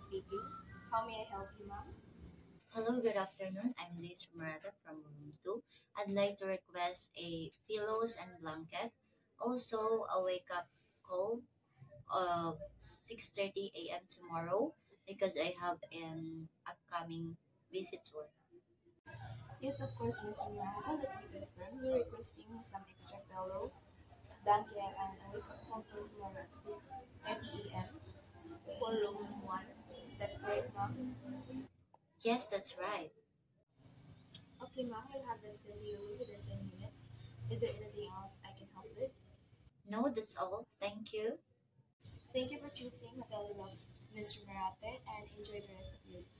speaking. How may I help you, ma'am? Hello, good afternoon. I'm Liz Murata from room 2. I'd like to request a pillows and blanket. Also, a wake up call of 6:30 a.m. tomorrow because I have an upcoming visitor. Yes, of course, Miss Miranda. Let me confirm. You're requesting some extra pillow, blanket, and a wake-up call for tomorrow at 6:30 a.m. for room 1. Is that correct, ma'am? Yes, that's right. Okay, ma'am. I'll have that sent to you within 10 minutes. Is there anything else I can help with? No, that's all. Thank you. Thank you for choosing Hotel Deluxe, Miss Miranda, and enjoy the rest of your day.